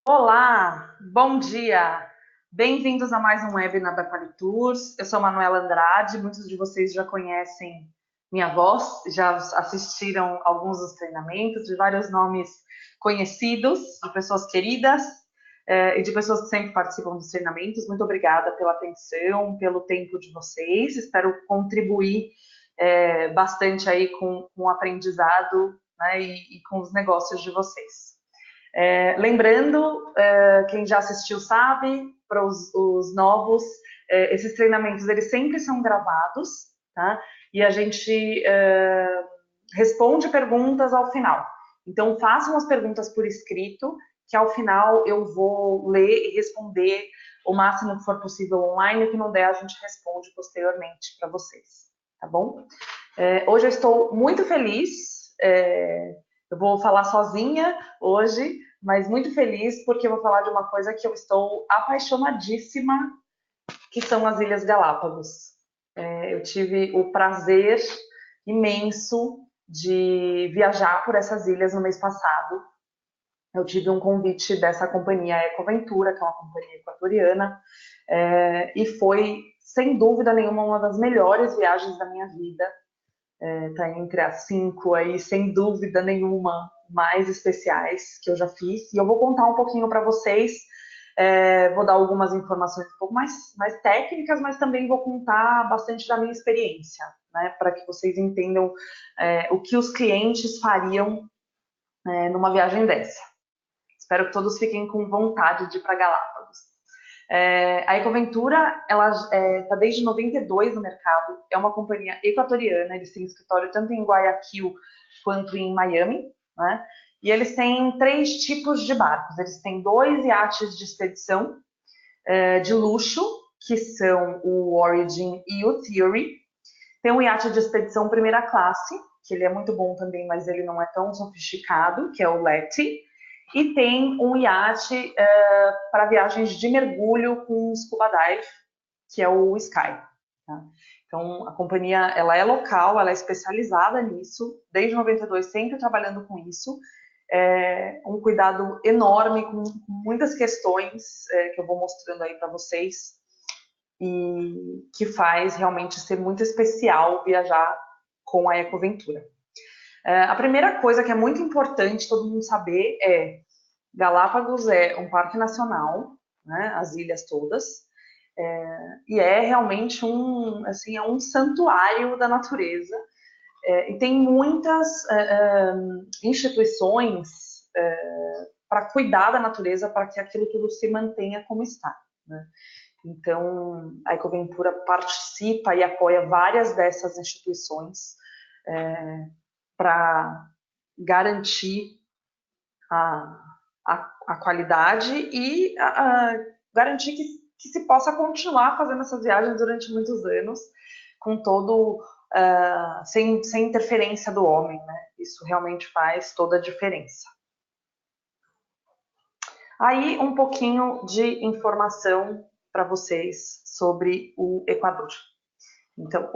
Olá, bom dia! Bem-vindos a mais um webinar da Qualitours. Eu sou Manuela Andrade, muitos de vocês já conhecem minha voz, já assistiram alguns dos treinamentos, de vários nomes conhecidos, de pessoas queridas e de pessoas que sempre participam dos treinamentos. Muito obrigada pela atenção, pelo tempo de vocês. Espero contribuir bastante aí com o aprendizado, né, e com os negócios de vocês. Lembrando, quem já assistiu sabe, para os novos, esses treinamentos eles sempre são gravados, tá? E a gente responde perguntas ao final. Então, façam as perguntas por escrito, que ao final eu vou ler e responder o máximo que for possível online, o que não der a gente responde posteriormente para vocês, tá bom? Hoje eu estou muito feliz, eu vou falar sozinha hoje, mas muito feliz porque eu vou falar de uma coisa que eu estou apaixonadíssima, que são as Ilhas Galápagos. Eu tive o prazer imenso de viajar por essas ilhas no mês passado. Eu tive um convite dessa companhia Ecoventura, que é uma companhia equatoriana, e foi, sem dúvida nenhuma, uma das melhores viagens da minha vida. Tá entre as 5 aí, sem dúvida nenhuma, mais especiais que eu já fiz. E eu vou contar um pouquinho para vocês, vou dar algumas informações um pouco mais técnicas, mas também vou contar bastante da minha experiência, né, para que vocês entendam o que os clientes fariam numa viagem dessa. Espero que todos fiquem com vontade de ir para Galápagos. A Ecoventura, ela está desde 92 no mercado, é uma companhia equatoriana, eles têm escritório tanto em Guayaquil quanto em Miami, né? E eles têm 3 tipos de barcos. Eles têm 2 iates de expedição de luxo, que são o Origin e o Theory. Tem um iate de expedição primeira classe, que ele é muito bom também, mas ele não é tão sofisticado, que é o Letty. E tem um iate para viagens de mergulho com scuba dive, que é o Sky. Tá? Então, a companhia ela é local, ela é especializada nisso, desde 92 sempre trabalhando com isso. Um cuidado enorme com muitas questões que eu vou mostrando aí para vocês e que faz realmente ser muito especial viajar com a Ecoventura. A primeira coisa que é muito importante todo mundo saber é Galápagos é um parque nacional, né, as ilhas todas, e é realmente um santuário da natureza, e tem muitas instituições para cuidar da natureza, para que aquilo tudo se mantenha como está, né? Então, a Ecoventura participa e apoia várias dessas instituições para garantir a qualidade e garantir que se possa continuar fazendo essas viagens durante muitos anos, com todo sem interferência do homem, né? Isso realmente faz toda a diferença. Aí um pouquinho de informação para vocês sobre o Equador. Então,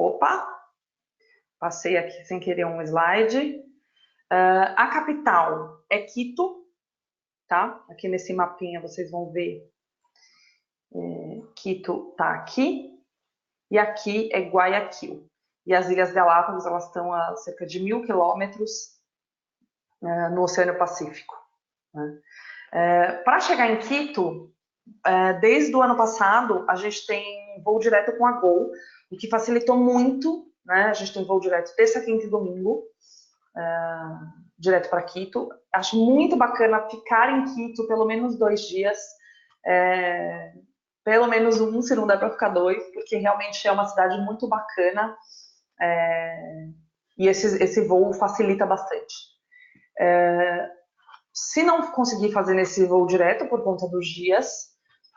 passei aqui sem querer um slide. A capital é Quito, tá? Aqui nesse mapinha vocês vão ver Quito tá aqui e aqui é Guayaquil. E as Ilhas Galápagos elas estão a cerca de 1.000 quilômetros no Oceano Pacífico, né? Para chegar em Quito, desde o ano passado, a gente tem voo direto com a Gol, o que facilitou muito, né? A gente tem voo direto terça, quinta e domingo, direto para Quito. Acho muito bacana ficar em Quito pelo menos 2 dias, pelo menos um, se não der para ficar 2, porque realmente é uma cidade muito bacana, e esse voo facilita bastante. Se não conseguir fazer nesse voo direto por conta dos dias,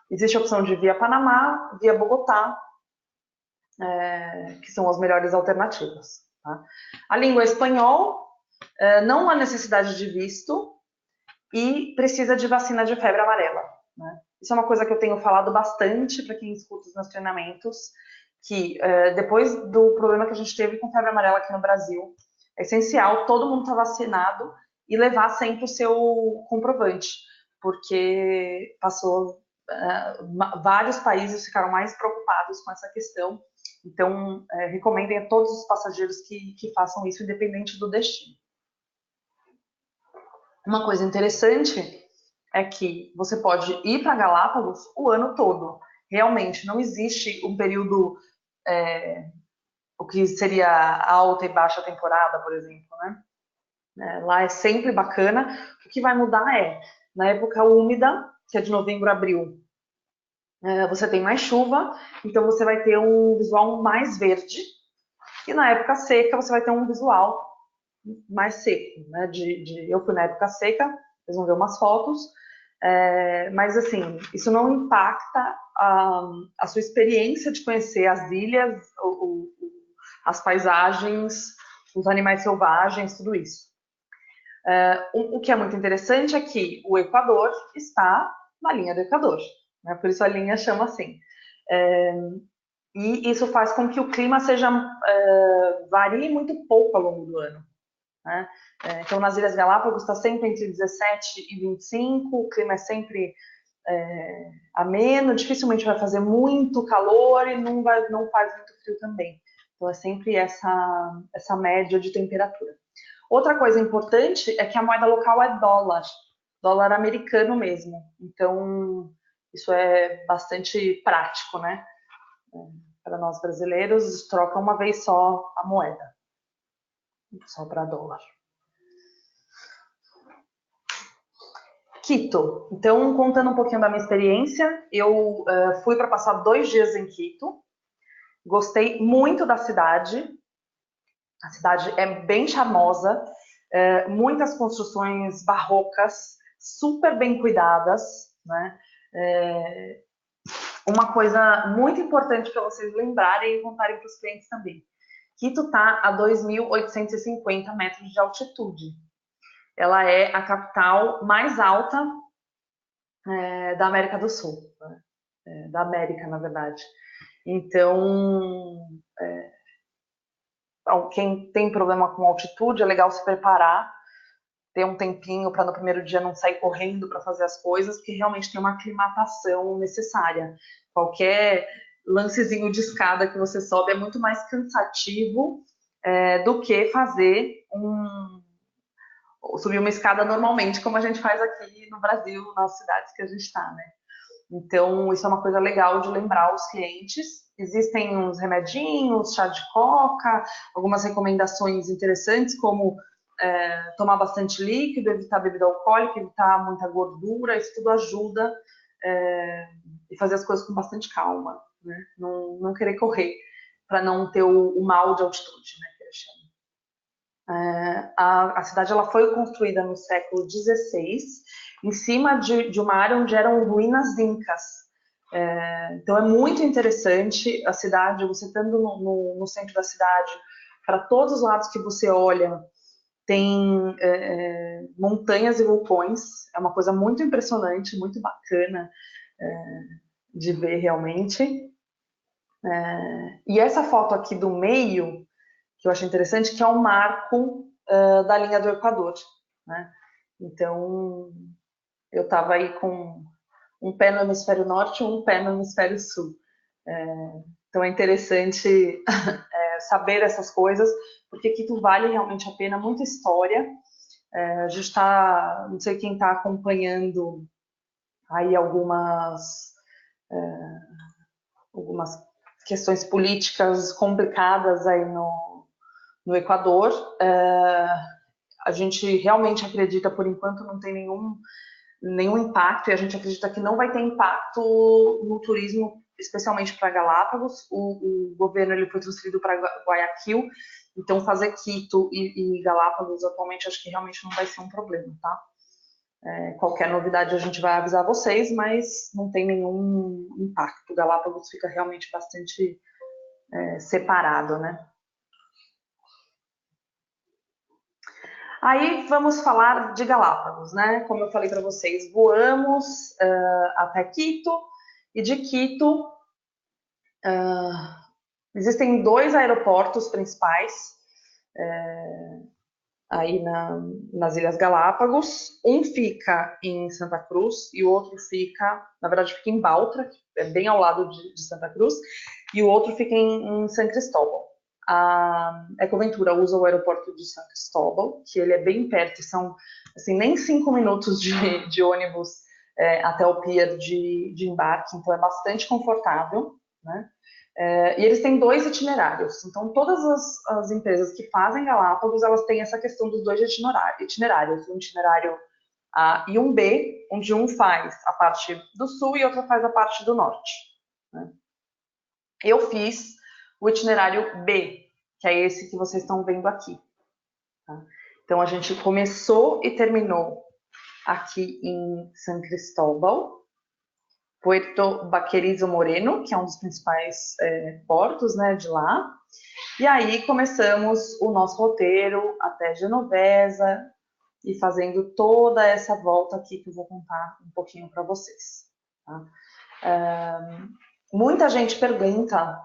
existe a opção de via Panamá, via Bogotá, que são as melhores alternativas. Tá? A língua é espanhol, não há necessidade de visto e precisa de vacina de febre amarela. Né? Isso é uma coisa que eu tenho falado bastante para quem escuta os meus treinamentos, que depois do problema que a gente teve com febre amarela aqui no Brasil, é essencial todo mundo estar vacinado e levar sempre o seu comprovante, porque vários países ficaram mais preocupados com essa questão. Então, recomendem a todos os passageiros que façam isso, independente do destino. Uma coisa interessante é que você pode ir para Galápagos o ano todo. Realmente, não existe um período, o que seria alta e baixa temporada, por exemplo, né? Lá é sempre bacana. O que vai mudar na época úmida, que é de novembro a abril, você tem mais chuva, então você vai ter um visual mais verde. E na época seca, você vai ter um visual mais seco, né? Eu fui na época seca, vocês vão ver umas fotos, mas assim, isso não impacta a sua experiência de conhecer as ilhas, as paisagens, os animais selvagens, tudo isso. O que é muito interessante é que o Equador está na linha do Equador, né? Por isso a linha chama assim. E isso faz com que o clima varie muito pouco ao longo do ano, né? Então, nas Ilhas Galápagos está sempre entre 17 e 25, o clima é sempre ameno, dificilmente vai fazer muito calor e não faz muito frio também. Então, é sempre essa média de temperatura. Outra coisa importante é que a moeda local é dólar americano mesmo. Então, isso é bastante prático, né? Para nós brasileiros, troca uma vez só a moeda, só para dólar. Quito. Então, contando um pouquinho da minha experiência, eu fui para passar 2 dias em Quito. Gostei muito da cidade. A cidade é bem charmosa, muitas construções barrocas, super bem cuidadas, né? Uma coisa muito importante para vocês lembrarem e contarem para os clientes também. Quito está a 2.850 metros de altitude. Ela é a capital mais alta da América do Sul, né? Da América, na verdade. Então, quem tem problema com altitude, é legal se preparar, ter um tempinho para no primeiro dia não sair correndo para fazer as coisas, porque realmente tem uma aclimatação necessária. Qualquer lancezinho de escada que você sobe é muito mais cansativo do que subir uma escada normalmente, como a gente faz aqui no Brasil, nas cidades que a gente está, né? Então, isso é uma coisa legal de lembrar aos clientes. Existem uns remedinhos, chá de coca, algumas recomendações interessantes, como tomar bastante líquido, evitar bebida alcoólica, evitar muita gordura, isso tudo ajuda e fazer as coisas com bastante calma, né? Não querer correr, para não ter o mal de altitude, né, que eles chamam. A cidade ela foi construída no século XVI, em cima de uma área onde eram ruínas incas. Então é muito interessante a cidade, você estando no centro da cidade, para todos os lados que você olha, tem montanhas e vulcões, é uma coisa muito impressionante, muito bacana de ver realmente. E essa foto aqui do meio, que eu acho interessante, que é um marco da linha do Equador, né? Então, eu estava aí com um pé no hemisfério norte e um pé no hemisfério sul. Então, é interessante saber essas coisas, porque Quito vale realmente a pena, muita história. A gente está, não sei quem está acompanhando aí algumas questões políticas complicadas aí no Equador. A gente realmente acredita, por enquanto, não tem nenhum impacto, e a gente acredita que não vai ter impacto no turismo, especialmente para Galápagos. O governo ele foi transferido para Guayaquil, então fazer Quito e Galápagos atualmente acho que realmente não vai ser um problema, tá? Qualquer novidade a gente vai avisar vocês, mas não tem nenhum impacto. Galápagos fica realmente bastante separado, né? Aí vamos falar de Galápagos, né? Como eu falei para vocês, voamos até Quito, e de Quito existem 2 aeroportos principais. aí nas Ilhas Galápagos. Um fica em Santa Cruz e o outro fica, na verdade, fica em Baltra, que é bem ao lado de Santa Cruz, e o outro fica em San Cristóbal. A Ecoventura usa o aeroporto de San Cristóbal, que ele é bem perto, são assim, nem 5 minutos de ônibus até o pier de embarque, então é bastante confortável, né? E eles têm 2 itinerários. Então, todas as empresas que fazem Galápagos, elas têm essa questão dos 2 itinerários. Um itinerário A e um B, onde um faz a parte do sul e outro faz a parte do norte, né? Eu fiz o itinerário B, que é esse que vocês estão vendo aqui. Tá? Então, a gente começou e terminou aqui em San Cristóbal, Puerto Baquerizo Moreno, que é um dos principais portos, né, de lá. E aí começamos o nosso roteiro até Genovesa e fazendo toda essa volta aqui que eu vou contar um pouquinho para vocês. Tá? Muita gente pergunta,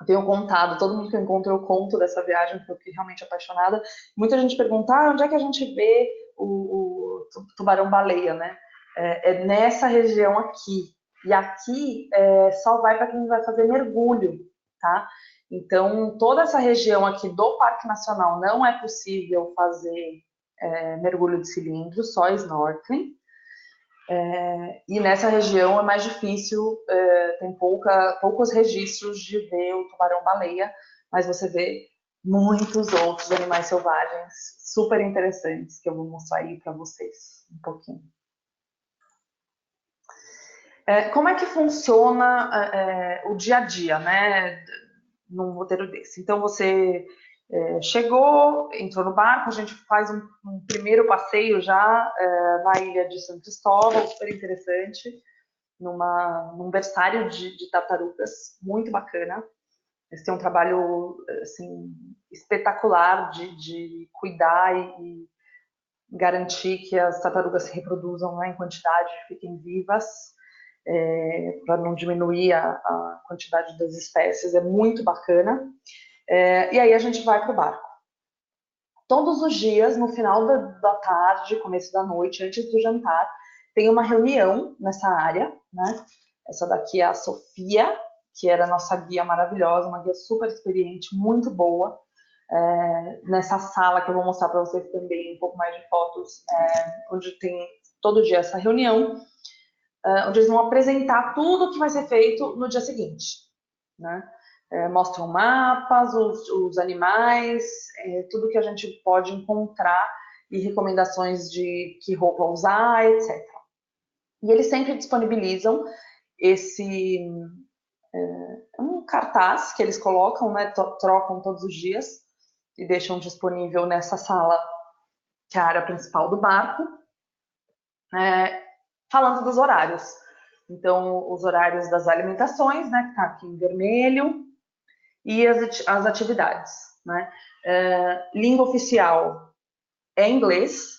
eu tenho contado, todo mundo que eu encontro eu conto dessa viagem, porque eu fiquei realmente apaixonada. Muita gente pergunta, onde é que a gente vê o tubarão-baleia, né? É nessa região aqui. E aqui só vai para quem vai fazer mergulho, tá? Então, toda essa região aqui do Parque Nacional não é possível fazer mergulho de cilindro, só snorkeling. E nessa região é mais difícil, tem poucos registros de ver o tubarão-baleia, mas você vê muitos outros animais selvagens super interessantes que eu vou mostrar aí para vocês um pouquinho. Como é que funciona o dia a dia, né, num roteiro desse? Então você chegou, entrou no barco, a gente faz um primeiro passeio já na ilha de São Cristóvão, super interessante, num berçário de tartarugas, muito bacana. Eles têm um trabalho assim, espetacular de cuidar e garantir que as tartarugas se reproduzam, né, em quantidade, fiquem vivas, para não diminuir a quantidade das espécies, é muito bacana. E aí a gente vai para o barco. Todos os dias, no final da tarde, começo da noite, antes do jantar, tem uma reunião nessa área, né? Essa daqui é a Sofia, que era a nossa guia maravilhosa, uma guia super experiente, muito boa. Nessa sala que eu vou mostrar para vocês também um pouco mais de fotos, onde tem todo dia essa reunião, onde eles vão apresentar tudo o que vai ser feito no dia seguinte, né? Mostram mapas, os animais, tudo que a gente pode encontrar e recomendações de que roupa usar, etc. E eles sempre disponibilizam um cartaz que eles colocam, né, trocam todos os dias e deixam disponível nessa sala, que é a área principal do barco, falando dos horários. Então, os horários das alimentações, né, que está aqui em vermelho, e as atividades, né? Língua oficial é inglês,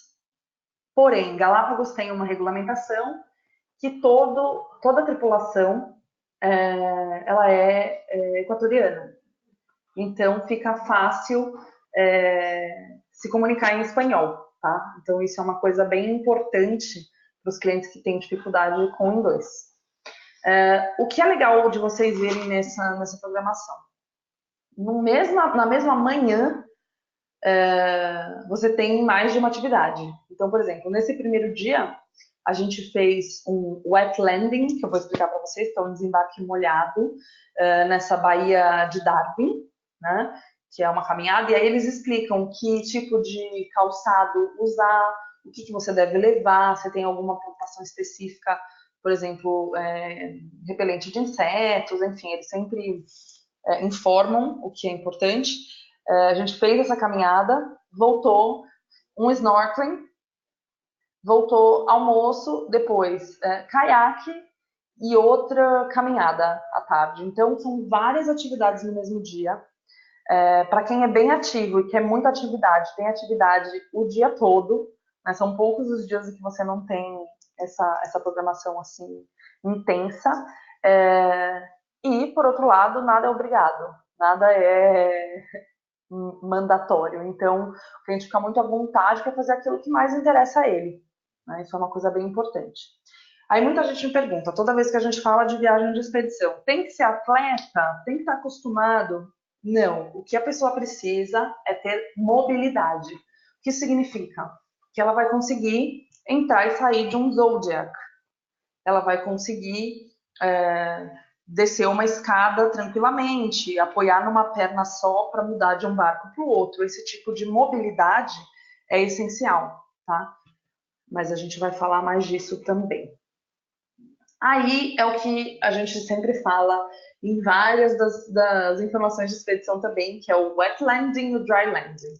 porém, Galápagos tem uma regulamentação que toda a tripulação ela é equatoriana. Então, fica fácil se comunicar em espanhol, tá? Então, isso é uma coisa bem importante para os clientes que têm dificuldade com o inglês. O que é legal de vocês verem nessa programação? Na mesma manhã, você tem mais de uma atividade. Então, por exemplo, nesse primeiro dia, a gente fez um wet landing, que eu vou explicar para vocês, que é um desembarque molhado nessa baía de Darwin, né? Que é uma caminhada, e aí eles explicam que tipo de calçado usar, o que você deve levar, se tem alguma preocupação específica, por exemplo, repelente de insetos, enfim, eles sempre informam o que é importante. A gente fez essa caminhada, voltou, um snorkeling, voltou almoço, depois caiaque e outra caminhada à tarde. Então, são várias atividades no mesmo dia. Para quem é bem ativo e quer muita atividade, tem atividade o dia todo, né? São poucos os dias em que você não tem essa programação assim intensa. E, por outro lado, nada é obrigado. Nada é mandatório. Então, o cliente fica muito à vontade para fazer aquilo que mais interessa a ele. Né? Isso é uma coisa bem importante. Aí muita gente me pergunta, toda vez que a gente fala de viagem de expedição, tem que ser atleta? Tem que estar acostumado? Não. O que a pessoa precisa é ter mobilidade. O que significa? Que ela vai conseguir entrar e sair de um Zodiac. Ela vai conseguir descer uma escada tranquilamente, apoiar numa perna só para mudar de um barco para o outro. Esse tipo de mobilidade é essencial, tá? Mas a gente vai falar mais disso também. Aí é o que a gente sempre fala em várias das informações de expedição também, que é o wet landing e o dry landing.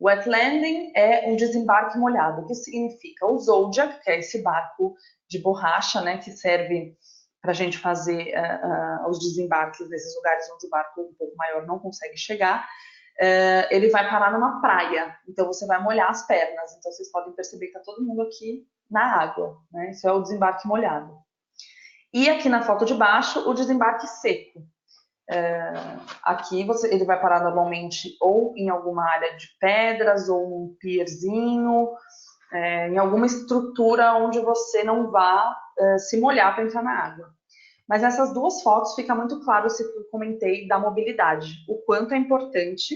Wet landing é um desembarque molhado. O que significa? O Zodiac, que é esse barco de borracha, né, que serve para a gente fazer os desembarques nesses lugares onde o barco um pouco maior não consegue chegar, ele vai parar numa praia. Então você vai molhar as pernas. Então vocês podem perceber que está todo mundo aqui na água. Né? Isso é o desembarque molhado. E aqui na foto de baixo, o desembarque seco. Aqui ele vai parar normalmente ou em alguma área de pedras ou num pierzinho, em alguma estrutura onde você não vá se molhar para entrar na água. Mas nessas duas fotos fica muito claro isso que eu comentei da mobilidade, o quanto é importante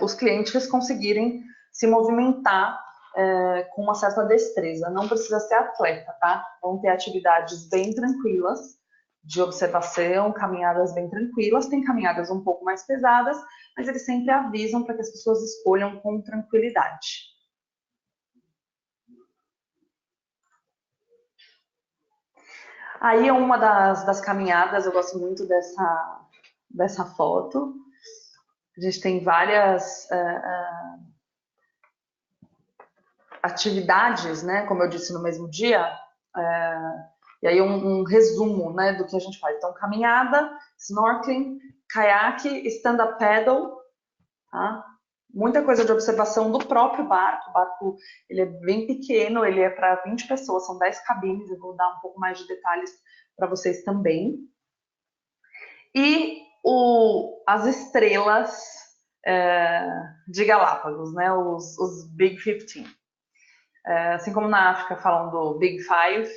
os clientes conseguirem se movimentar com uma certa destreza. Não precisa ser atleta, tá? Vão ter atividades bem tranquilas de observação, caminhadas bem tranquilas. Tem caminhadas um pouco mais pesadas, mas eles sempre avisam para que as pessoas escolham com tranquilidade. Aí uma das caminhadas, eu gosto muito dessa foto. A gente tem várias atividades, né, como eu disse, no mesmo dia, e aí um resumo, né, do que a gente faz. Então, caminhada, snorkeling, caiaque, stand-up paddle, tá? Muita coisa de observação do próprio barco. O barco, ele é bem pequeno, ele é para 20 pessoas, são 10 cabines, eu vou dar um pouco mais de detalhes para vocês também. E as estrelas de Galápagos, né, os Big 15. Assim como na África falam do Big Five,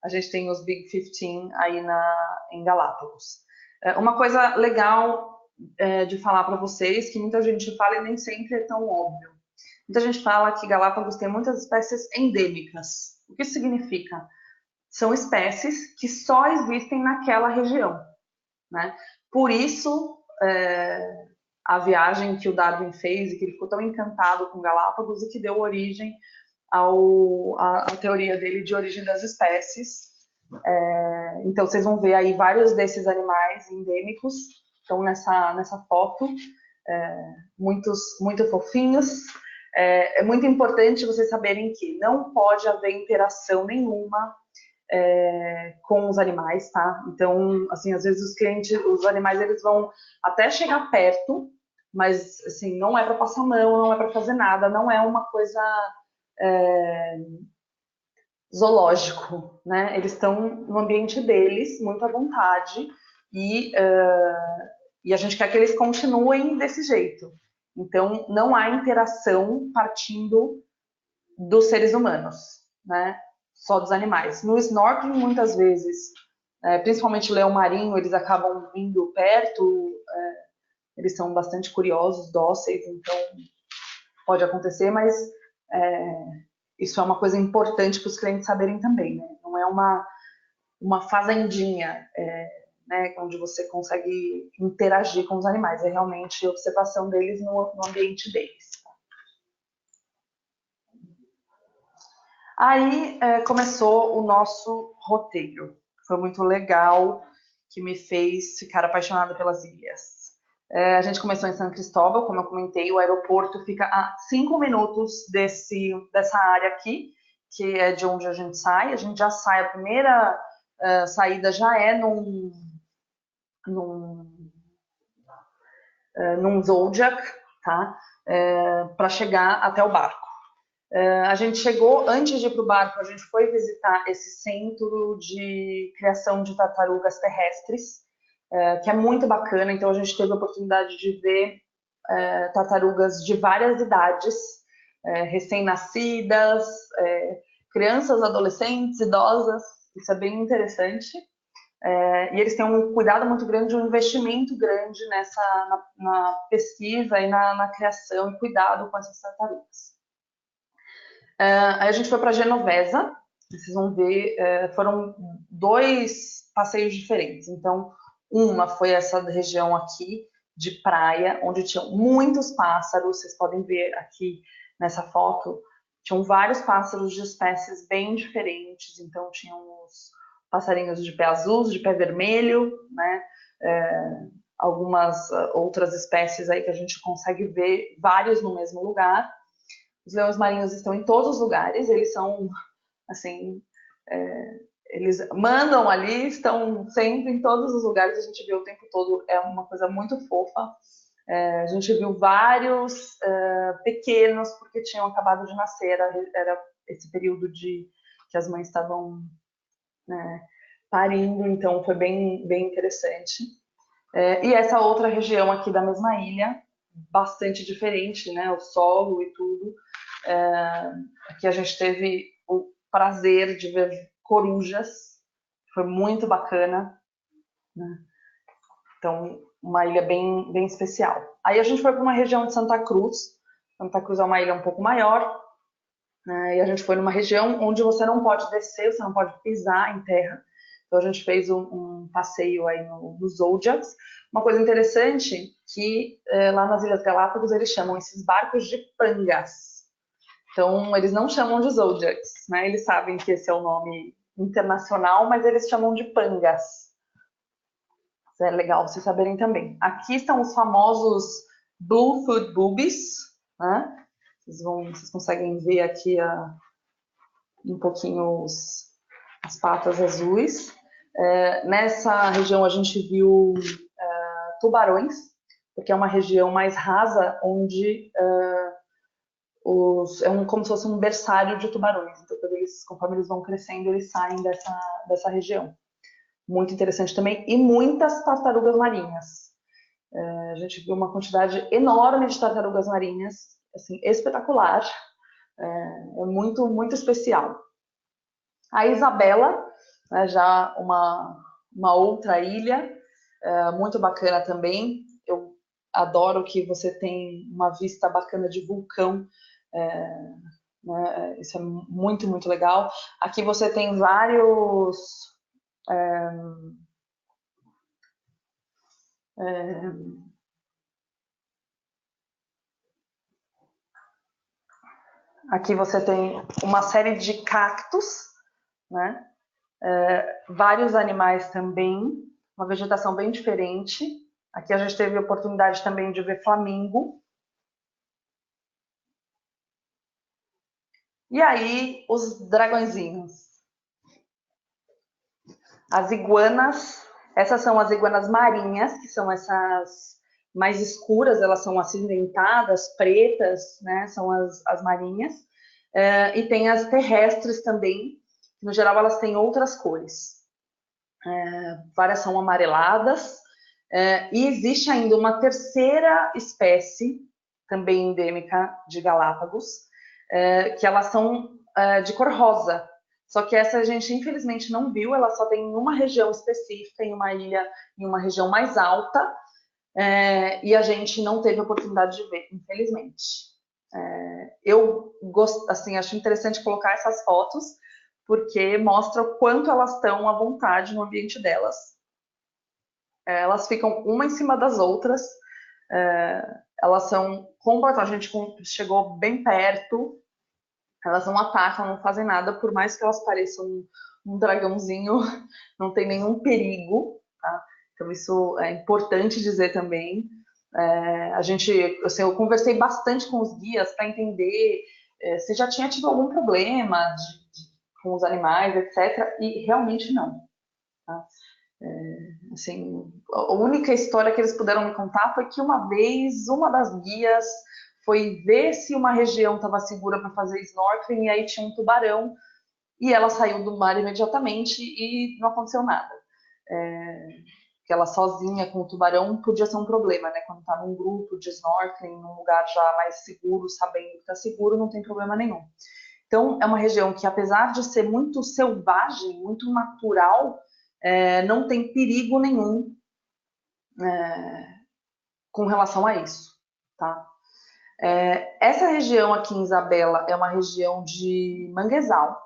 a gente tem os Big 15 aí em Galápagos. Uma coisa legal de falar para vocês, que muita gente fala e nem sempre é tão óbvio. Muita gente fala que Galápagos tem muitas espécies endêmicas. O que isso significa? São espécies que só existem naquela região. Né? Por isso, a viagem que o Darwin fez e que ele ficou tão encantado com Galápagos e que deu origem a teoria dele de origem das espécies. Então, vocês vão ver aí vários desses animais endêmicos estão nessa foto, muito fofinhos. É muito importante vocês saberem que não pode haver interação nenhuma com os animais, tá? Então, assim, às vezes os animais, eles vão até chegar perto, mas, assim, não é para passar mão, não é para fazer nada, não é uma coisa zoológico, né? Eles estão no ambiente deles, muito à vontade, e a gente quer que eles continuem desse jeito. Então, não há interação partindo dos seres humanos, né? Só dos animais. No snorkeling, muitas vezes, principalmente o leão marinho, eles acabam vindo perto, eles são bastante curiosos, dóceis, então pode acontecer, mas isso é uma coisa importante para os clientes saberem também, né? Não é uma fazendinha, né, onde você consegue interagir com os animais, é realmente observação deles no ambiente deles. Aí começou o nosso roteiro. Foi muito legal, que me fez ficar apaixonada pelas ilhas. A gente começou em São Cristóbal, como eu comentei, o aeroporto fica a 5 minutos dessa área aqui, que é de onde a gente sai. A gente já sai, a primeira saída já é num Zodiac, tá? Para chegar até o barco. A gente chegou, antes de ir para o barco, a gente foi visitar esse centro de criação de tartarugas terrestres, que é muito bacana. Então, a gente teve a oportunidade de ver tartarugas de várias idades, recém-nascidas, crianças, adolescentes, idosas. Isso é bem interessante. E eles têm um cuidado muito grande, um investimento grande na pesquisa e na criação e cuidado com essas tartarugas. Aí a gente foi para Genovesa, vocês vão ver, foram 2 passeios diferentes. Então, uma foi essa região aqui de praia, onde tinham muitos pássaros, vocês podem ver aqui nessa foto, tinham vários pássaros de espécies bem diferentes, então tinham os passarinhos de pé azul, de pé vermelho, né? Algumas outras espécies aí que a gente consegue ver vários no mesmo lugar. Os leões marinhos estão em todos os lugares, eles são, assim, eles mandam ali, estão sempre em todos os lugares, a gente vê o tempo todo, é uma coisa muito fofa. A gente viu vários pequenos, porque tinham acabado de nascer, era esse período que as mães estavam parindo, então foi bem, bem interessante. E essa outra região aqui da mesma ilha, bastante diferente, né? O solo e tudo. Aqui a gente teve o prazer de ver corujas, foi muito bacana, né? Então, uma ilha bem, bem especial. Aí a gente foi para uma região de Santa Cruz. Santa Cruz é uma ilha um pouco maior, né? E a gente foi numa região onde você não pode descer, você não pode pisar em terra. Então a gente fez um passeio aí nos Zodiacs. Uma coisa interessante que lá nas Ilhas Galápagos eles chamam esses barcos de pangas. Então eles não chamam de Zodiacs, né? Eles sabem que esse é o nome internacional, mas eles chamam de pangas. É legal vocês saberem também. Aqui estão os famosos Bluefoot Boobies, né? Vocês conseguem ver aqui um pouquinho as patas azuis. Nessa região a gente viu tubarões, porque é uma região mais rasa, onde como se fosse um berçário de tubarões. Então, conforme eles vão crescendo, eles saem dessa região. Muito interessante também. E muitas tartarugas marinhas. A gente viu uma quantidade enorme de tartarugas marinhas, assim, espetacular. É muito, muito especial. A Isabela, né, já uma outra ilha, muito bacana também. Eu adoro que você tem uma vista bacana de vulcão, né, isso é muito, muito legal. Aqui você tem vários... aqui você tem uma série de cactos, né? Vários animais também, uma vegetação bem diferente. Aqui a gente teve a oportunidade também de ver flamingo. E aí, os dragõezinhos. As iguanas, essas são as iguanas marinhas, que são essas mais escuras, elas são acinzentadas, pretas, né? São as marinhas. E tem as terrestres também, que no geral elas têm outras cores. Várias são amareladas. E existe ainda uma terceira espécie, também endêmica de Galápagos, que elas são de cor rosa. Só que essa a gente infelizmente não viu, ela só tem em uma região específica, em uma ilha, em uma região mais alta, e a gente não teve a oportunidade de ver, infelizmente. Eu assim, acho interessante colocar essas fotos, porque mostra o quanto elas estão à vontade no ambiente delas. Elas ficam uma em cima das outras, elas são completamente, a gente chegou bem perto, elas não atacam, não fazem nada, por mais que elas pareçam um dragãozinho, não tem nenhum perigo, tá? Então isso é importante dizer também. Assim, eu conversei bastante com os guias para entender se já tinha tido algum problema com os animais, etc. E realmente não. Tá? Assim, a única história que eles puderam me contar foi que uma vez uma das guias foi ver se uma região estava segura para fazer snorkeling e aí tinha um tubarão e ela saiu do mar imediatamente e não aconteceu nada. porque ela sozinha com o tubarão podia ser um problema, né? Quando está num grupo de snorkeling, num lugar já mais seguro, sabendo que está seguro, não tem problema nenhum. Então, é uma região que, apesar de ser muito selvagem, muito natural, não tem perigo nenhum com relação a isso, tá? Essa região aqui em Isabela é uma região de manguezal.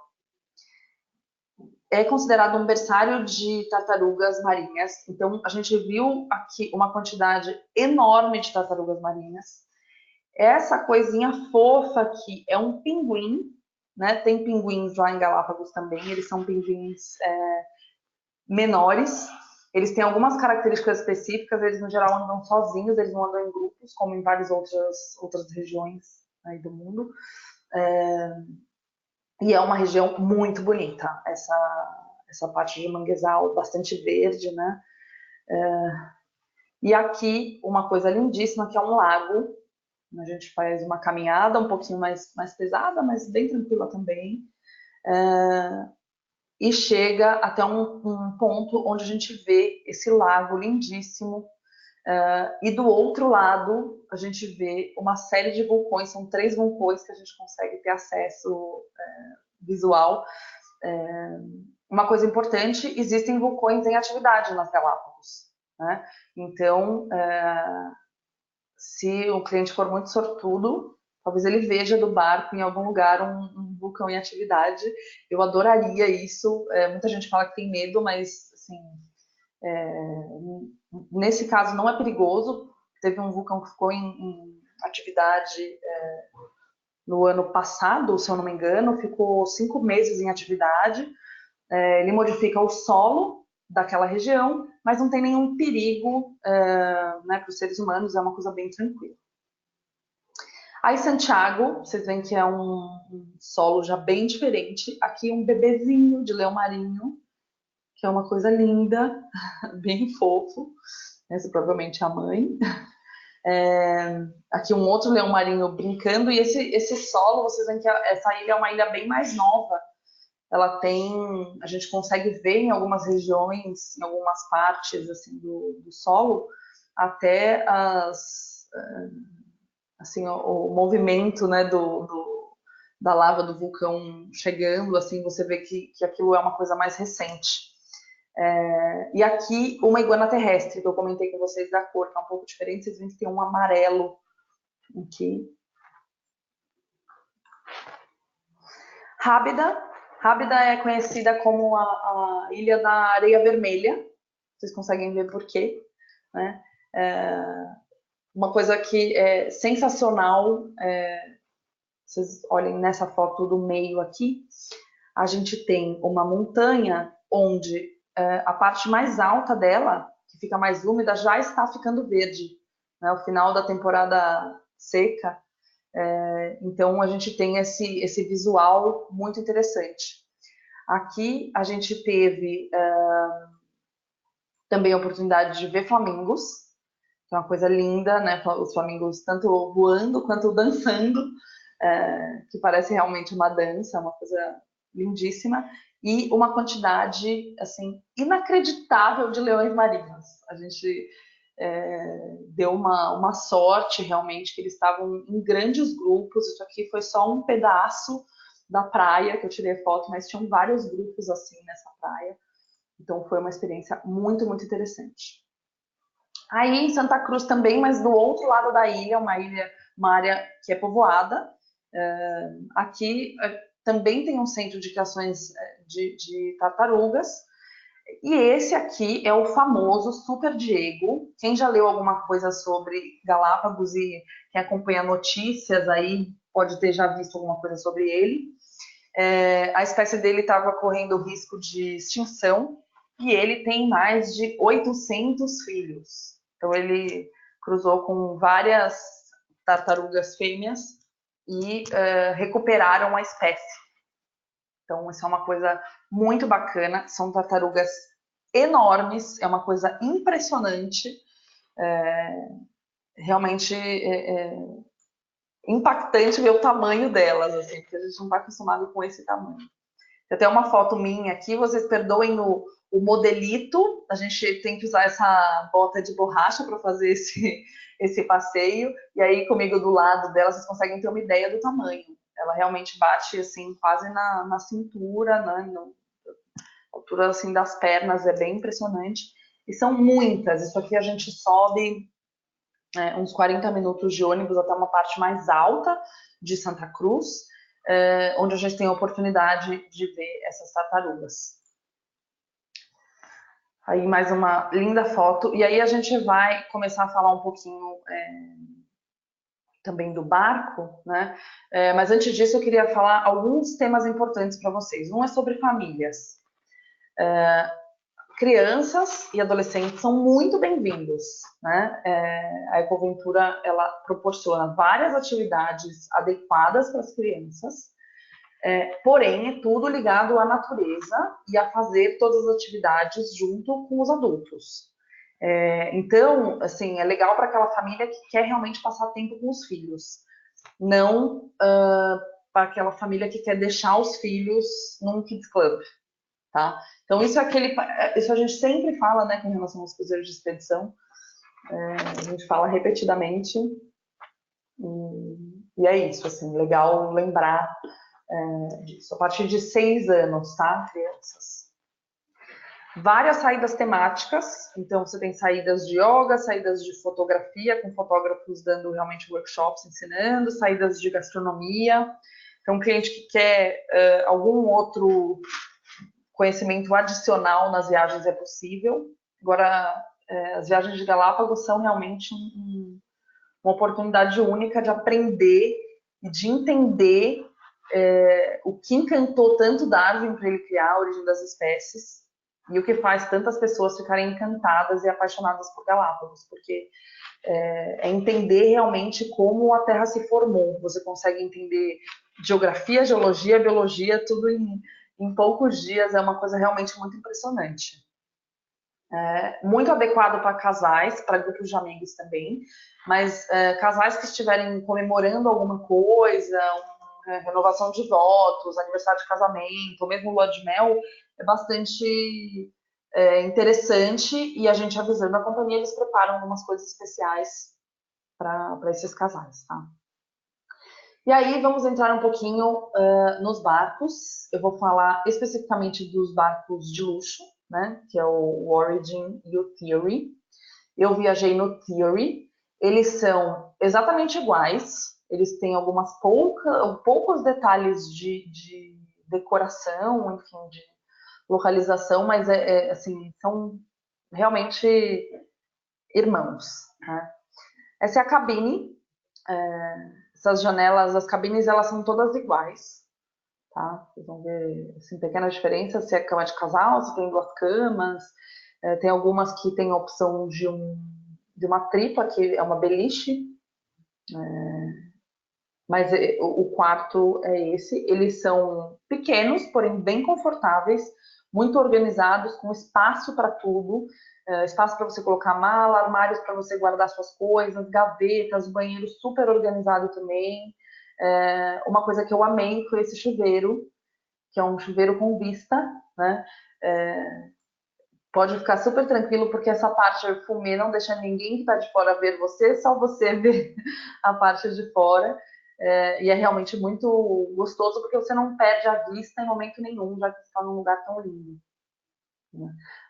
É considerado um berçário de tartarugas marinhas. Então, a gente viu aqui uma quantidade enorme de tartarugas marinhas. Essa coisinha fofa aqui é um pinguim, né? Tem pinguins lá em Galápagos também. Eles são pinguins menores. Eles têm algumas características específicas. Eles, no geral, andam sozinhos. Eles não andam em grupos, como em várias outras regiões aí do mundo. E é uma região muito bonita, essa parte de manguezal, bastante verde, né? E aqui, uma coisa lindíssima, que é um lago. A gente faz uma caminhada um pouquinho mais pesada, mas bem tranquila também. E chega até um ponto onde a gente vê esse lago lindíssimo. E do outro lado, a gente vê uma série de vulcões, são 3 vulcões que a gente consegue ter acesso visual. Uma coisa importante, existem vulcões em atividade nas Galápagos, né? Então, se o cliente for muito sortudo, talvez ele veja do barco em algum lugar um vulcão em atividade. Eu adoraria isso. Muita gente fala que tem medo, mas assim, nesse caso não é perigoso. Teve um vulcão que ficou em atividade no ano passado, se eu não me engano, ficou 5 meses em atividade. Ele modifica o solo daquela região, mas não tem nenhum perigo né, para os seres humanos, é uma coisa bem tranquila. Aí Santiago, vocês veem que é um solo já bem diferente. Aqui um bebezinho de leão marinho, que é uma coisa linda, bem fofo. Essa provavelmente é a mãe. Aqui um outro leão marinho brincando. E esse solo, vocês veem que essa ilha é uma ilha bem mais nova. Ela tem, a gente consegue ver em algumas regiões, em algumas partes assim do solo, até assim o movimento, né, da lava do vulcão chegando, assim você vê que aquilo é uma coisa mais recente. E aqui uma iguana terrestre que eu comentei com vocês da cor, que é um pouco diferente, vocês veem que tem um amarelo aqui. Rábida é conhecida como a Ilha da Areia Vermelha. Vocês conseguem ver por quê, né? Uma coisa que é sensacional, vocês olhem nessa foto do meio aqui, a gente tem uma montanha onde a parte mais alta dela, que fica mais úmida, já está ficando verde, né? O final da temporada seca. Então a gente tem esse visual muito interessante. Aqui a gente teve também a oportunidade de ver flamingos, que é uma coisa linda, né? Os flamingos tanto voando quanto dançando, que parece realmente uma dança, uma coisa lindíssima, e uma quantidade assim inacreditável de leões marinhos. A gente deu uma sorte realmente que eles estavam em grandes grupos. Isso aqui foi só um pedaço da praia que eu tirei foto, mas tinham vários grupos assim nessa praia. Então foi uma experiência muito, muito interessante. Aí em Santa Cruz também, mas do outro lado da ilha, uma área que é povoada. Aqui também tem um centro de criações de tartarugas. E esse aqui é o famoso Super Diego. Quem já leu alguma coisa sobre Galápagos e quem acompanha notícias aí pode ter já visto alguma coisa sobre ele. A espécie dele estava correndo risco de extinção e ele tem mais de 800 filhos. Então ele cruzou com várias tartarugas fêmeas e recuperaram a espécie. Então isso é uma coisa muito bacana. São tartarugas enormes, é uma coisa impressionante. Realmente impactante ver o tamanho delas, assim, porque a gente não está acostumado com esse tamanho. Tem até uma foto minha aqui, vocês perdoem o modelito, a gente tem que usar essa bota de borracha para fazer esse passeio, e aí comigo do lado dela vocês conseguem ter uma ideia do tamanho. Ela realmente bate assim quase na cintura, né, na altura assim das pernas, é bem impressionante. E são muitas, isso aqui a gente sobe uns 40 minutos de ônibus até uma parte mais alta de Santa Cruz, onde a gente tem a oportunidade de ver essas tartarugas. Aí mais uma linda foto. E aí a gente vai começar a falar um pouquinho também do barco, né? Mas antes disso eu queria falar alguns temas importantes para vocês. Um é sobre famílias. Crianças e adolescentes são muito bem-vindos, né? A Ecoventura, ela proporciona várias atividades adequadas para as crianças, porém é tudo ligado à natureza e a fazer todas as atividades junto com os adultos. Então, assim, é legal para aquela família que quer realmente passar tempo com os filhos, não para aquela família que quer deixar os filhos num kids club, tá? Então, isso a gente sempre fala, né, com relação aos cruzeiros de expedição, a gente fala repetidamente, e é isso, assim, legal lembrar disso. A partir de 6 anos, tá, crianças? Várias saídas temáticas, então você tem saídas de yoga, saídas de fotografia, com fotógrafos dando realmente workshops ensinando, saídas de gastronomia. Então, um cliente que quer algum outro conhecimento adicional nas viagens é possível. Agora, as viagens de Galápagos são realmente uma oportunidade única de aprender e de entender o que encantou tanto Darwin para ele criar a origem das espécies e o que faz tantas pessoas ficarem encantadas e apaixonadas por Galápagos, porque é entender realmente como a Terra se formou. Você consegue entender geografia, geologia, biologia, tudo em poucos dias, é uma coisa realmente muito impressionante. Muito adequado para casais, para grupos de amigos também, mas casais que estiverem comemorando alguma coisa, renovação de votos, aniversário de casamento, ou mesmo lua de mel, é bastante interessante, e a gente avisando a companhia, eles preparam algumas coisas especiais para esses casais, tá? E aí vamos entrar um pouquinho nos barcos. Eu vou falar especificamente dos barcos de luxo, né? Que é o Origin e o Theory. Eu viajei no Theory. Eles são exatamente iguais. Eles têm poucos detalhes de decoração, enfim, de localização, mas assim, são realmente irmãos, né? Essa é a cabine. Essas janelas, as cabines, elas são todas iguais, tá? Vocês vão ver, assim, pequenas diferenças, se é cama de casal, se tem 2 camas, tem algumas que tem a opção de uma tripa, que é uma beliche, mas o quarto é esse. Eles são pequenos, porém bem confortáveis, muito organizados, com espaço para tudo, espaço para você colocar mala, armários para você guardar suas coisas, gavetas, banheiro super organizado também. Uma coisa que eu amei foi esse chuveiro, que é um chuveiro com vista, né? Pode ficar super tranquilo, porque essa parte de fumê não deixa ninguém que está de fora ver você, só você ver a parte de fora. E é realmente muito gostoso, porque você não perde a vista em momento nenhum, já que está num lugar tão lindo.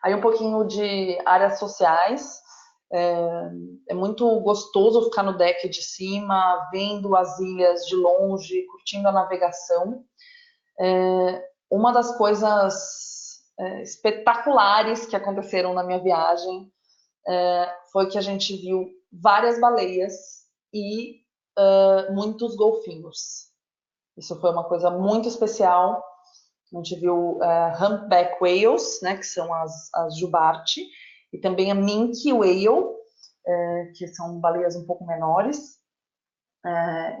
Aí um pouquinho de áreas sociais. É muito gostoso ficar no deck de cima, vendo as ilhas de longe, curtindo a navegação. Uma das coisas espetaculares que aconteceram na minha viagem foi que a gente viu várias baleias e muitos golfinhos. Isso foi uma coisa muito especial. A gente viu humpback whales, né, que são as jubarte, e também a minke whale, que são baleias um pouco menores.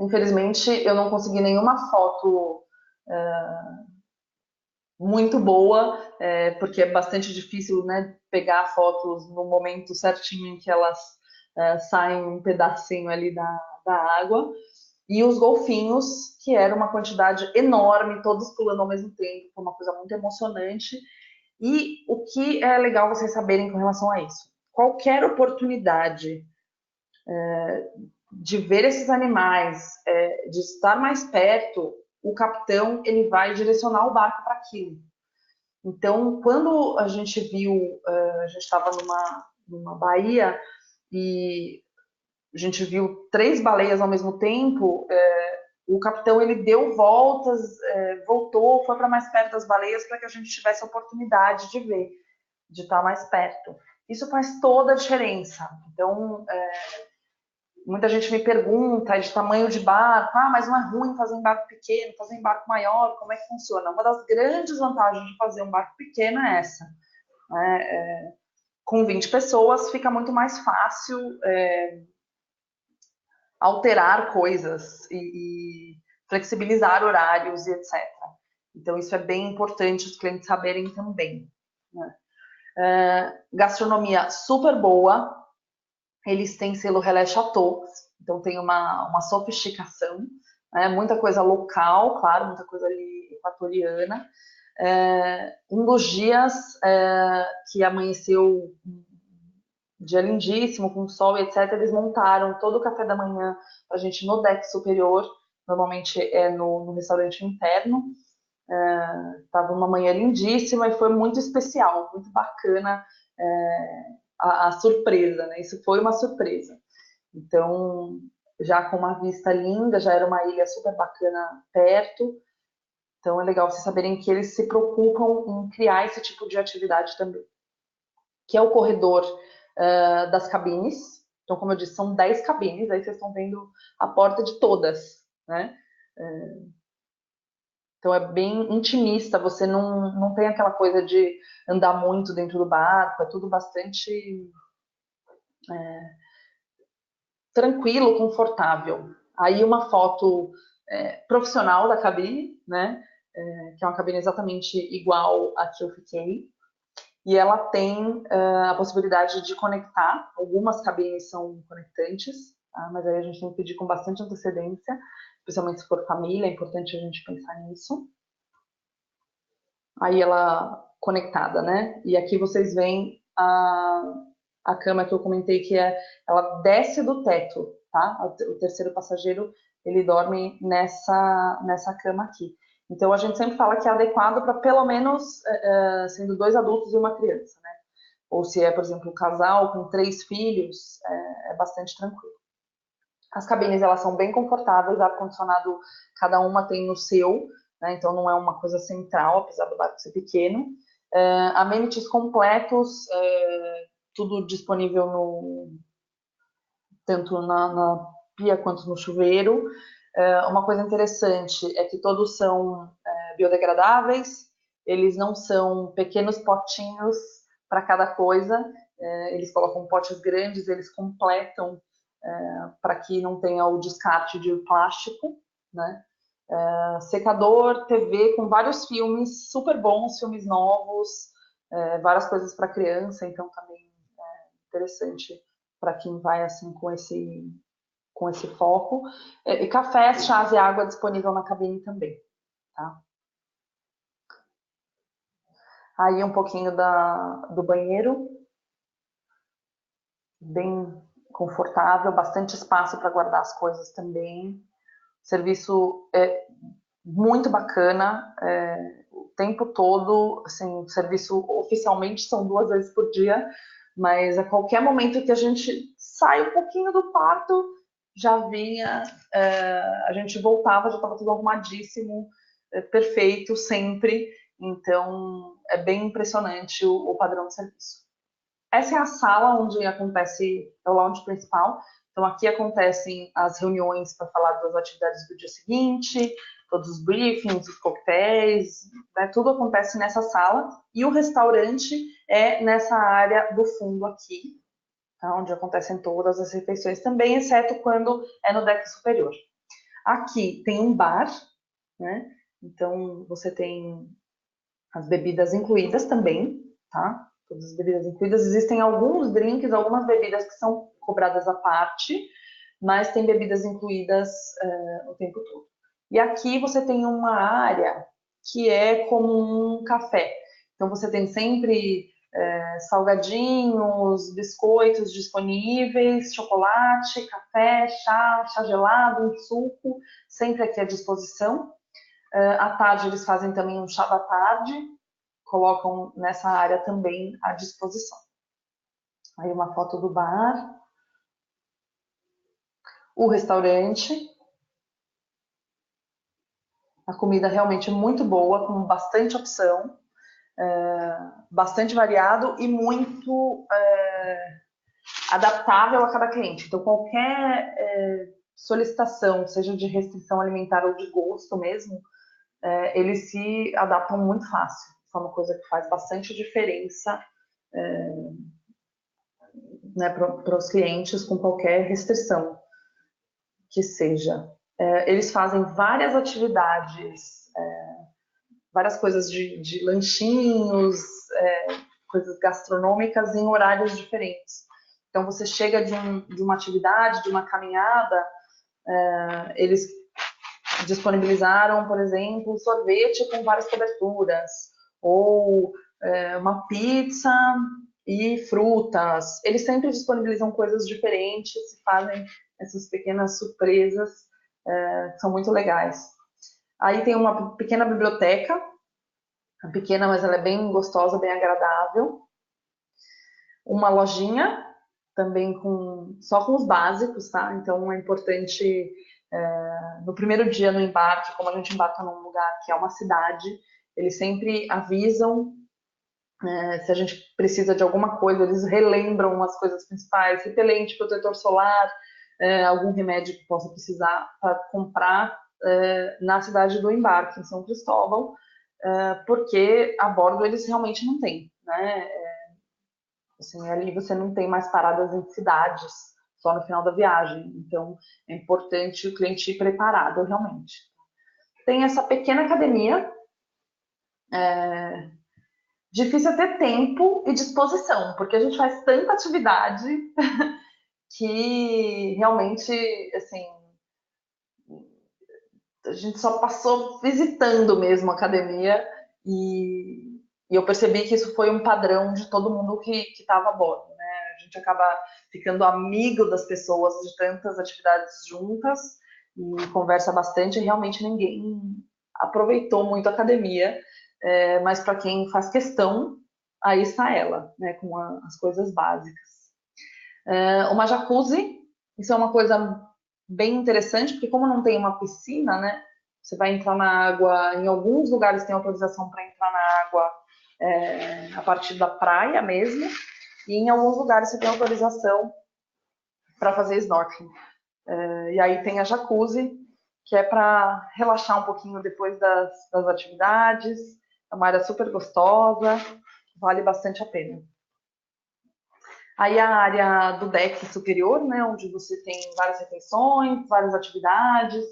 Infelizmente, eu não consegui nenhuma foto muito boa, porque é bastante difícil, né, pegar fotos no momento certinho em que elas saem um pedacinho ali da água. E os golfinhos, que era uma quantidade enorme, todos pulando ao mesmo tempo, foi uma coisa muito emocionante. E o que é legal vocês saberem com relação a isso? Qualquer oportunidade de ver esses animais, de estar mais perto, o capitão ele vai direcionar o barco para aquilo. Então, quando a gente viu, a gente estava numa baía e a gente viu 3 baleias ao mesmo tempo, o capitão ele deu voltas, voltou, foi para mais perto das baleias para que a gente tivesse a oportunidade de ver, de estar mais perto. Isso faz toda a diferença. Então, muita gente me pergunta de tamanho de barco, mas não é ruim fazer em barco pequeno, fazer em barco maior, como é que funciona? Uma das grandes vantagens de fazer um barco pequeno é essa. Né? Com 20 pessoas fica muito mais fácil alterar coisas e flexibilizar horários e etc. Então isso é bem importante os clientes saberem também. Né? Gastronomia super boa, eles têm selo Relais Chateau, então tem uma sofisticação, né? Muita coisa local, claro, muita coisa ali equatoriana. Um dos dias que amanheceu um dia lindíssimo, com sol e etc., eles montaram todo o café da manhã para a gente no deck superior, normalmente é no restaurante interno. Estava uma manhã lindíssima e foi muito especial, muito bacana a surpresa, né? Isso foi uma surpresa. Então, já com uma vista linda, já era uma ilha super bacana perto. Então, é legal vocês saberem que eles se preocupam em criar esse tipo de atividade também. Que é o corredor das cabines. Então, como eu disse, são 10 cabines, aí vocês estão vendo a porta de todas, né? Então, é bem intimista, você não tem aquela coisa de andar muito dentro do barco, é tudo bastante tranquilo, confortável. Aí uma foto profissional da cabine, né? Que é uma cabine exatamente igual a que eu fiquei. E ela tem a possibilidade de conectar. Algumas cabines são conectantes, tá? Mas aí a gente tem que pedir com bastante antecedência, especialmente se for família, é importante a gente pensar nisso. Aí ela conectada, né? E aqui vocês veem a cama que eu comentei que ela desce do teto, tá? O terceiro passageiro ele dorme nessa cama aqui. Então a gente sempre fala que é adequado para pelo menos sendo 2 adultos e uma criança, né? Ou se é, por exemplo, um casal com 3 filhos, é bastante tranquilo. As cabines elas são bem confortáveis, ar-condicionado cada uma tem no seu, né? Então não é uma coisa central, apesar do barco ser pequeno. Amenities completos, tudo disponível tanto na pia quanto no chuveiro. Uma coisa interessante é que todos são biodegradáveis, eles não são pequenos potinhos para cada coisa, eles colocam potes grandes, eles completam para que não tenha o descarte de plástico, né? Secador, TV com vários filmes super bons, filmes novos, várias coisas para criança, então também é interessante para quem vai assim com esse foco. E café, chás e água disponível na cabine também, tá? Aí um pouquinho do banheiro, bem confortável, bastante espaço para guardar as coisas também. Serviço muito bacana, o tempo todo, assim, o serviço oficialmente são 2 vezes por dia, mas a qualquer momento que a gente sai um pouquinho do quarto, já vinha, a gente voltava, já estava tudo arrumadíssimo, perfeito, sempre. Então, é bem impressionante o padrão de serviço. Essa é a sala onde acontece, é o lounge principal. Então, aqui acontecem as reuniões para falar das atividades do dia seguinte, todos os briefings, os coquetéis, né, tudo acontece nessa sala. E o restaurante é nessa área do fundo aqui, tá, onde acontecem todas as refeições também, exceto quando é no deck superior. Aqui tem um bar, né? Então, você tem as bebidas incluídas também, tá? Todas as bebidas incluídas. Existem alguns drinks, algumas bebidas que são cobradas à parte, mas tem bebidas incluídas o tempo todo. E aqui você tem uma área que é como um café. Então você tem sempre salgadinhos, biscoitos disponíveis, chocolate, café, chá gelado, um suco, sempre aqui à disposição. À tarde eles fazem também um chá da tarde, colocam nessa área também à disposição. Aí uma foto do bar. O restaurante. A comida realmente é muito boa, com bastante opção, bastante variado e muito adaptável a cada cliente. Então, qualquer solicitação, seja de restrição alimentar ou de gosto mesmo, eles se adaptam muito fácil. Isso é uma coisa que faz bastante diferença né, para os clientes com qualquer restrição que seja. Eles fazem várias atividades, várias coisas de lanchinhos, coisas gastronômicas em horários diferentes. Então, você chega de uma atividade, de uma caminhada, eles disponibilizaram, por exemplo, sorvete com várias coberturas, ou uma pizza e frutas. Eles sempre disponibilizam coisas diferentes, fazem essas pequenas surpresas, que são muito legais. Aí tem uma pequena biblioteca, pequena, mas ela é bem gostosa, bem agradável. Uma lojinha, também só com os básicos, tá? Então é importante, no primeiro dia no embarque, como a gente embarca num lugar que é uma cidade, eles sempre avisam se a gente precisa de alguma coisa, eles relembram as coisas principais, repelente, protetor solar, algum remédio que possa precisar para comprar na cidade do embarque, em São Cristóvão, porque a bordo eles realmente não têm, né? Assim, ali você não tem mais paradas em cidades, só no final da viagem. Então, é importante o cliente ir preparado, realmente. Tem essa pequena academia, difícil ter tempo e disposição, porque a gente faz tanta atividade que realmente, assim, a gente só passou visitando mesmo a academia e eu percebi que isso foi um padrão de todo mundo que estava a bordo, né? A gente acaba ficando amigo das pessoas de tantas atividades juntas e conversa bastante. E realmente ninguém aproveitou muito a academia, mas para quem faz questão, aí está ela, né? Com as coisas básicas. Uma jacuzzi, isso é uma coisa bem interessante, porque como não tem uma piscina, né? Você vai entrar na água, em alguns lugares tem autorização para entrar na água a partir da praia mesmo, e em alguns lugares você tem autorização para fazer snorkeling. E aí tem a jacuzzi, que é para relaxar um pouquinho depois das atividades, é uma área super gostosa, vale bastante a pena. Aí a área do deck superior, né, onde você tem várias refeições, várias atividades,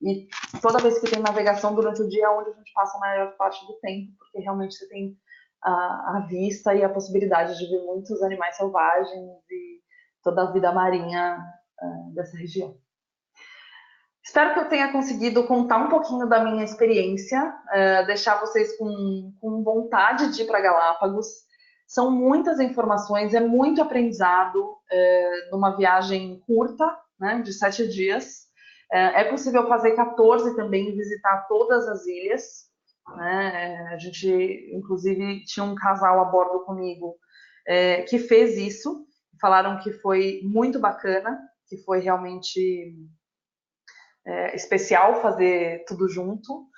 e toda vez que tem navegação durante o dia é onde a gente passa a maior parte do tempo, porque realmente você tem a vista e a possibilidade de ver muitos animais selvagens e toda a vida marinha dessa região. Espero que eu tenha conseguido contar um pouquinho da minha experiência, deixar vocês com vontade de ir para Galápagos. São muitas informações, é muito aprendizado numa viagem curta, né, de 7 dias. É possível fazer 14 também e visitar todas as ilhas. Né? A gente, inclusive, tinha um casal a bordo comigo que fez isso. Falaram que foi muito bacana, que foi realmente especial fazer tudo junto.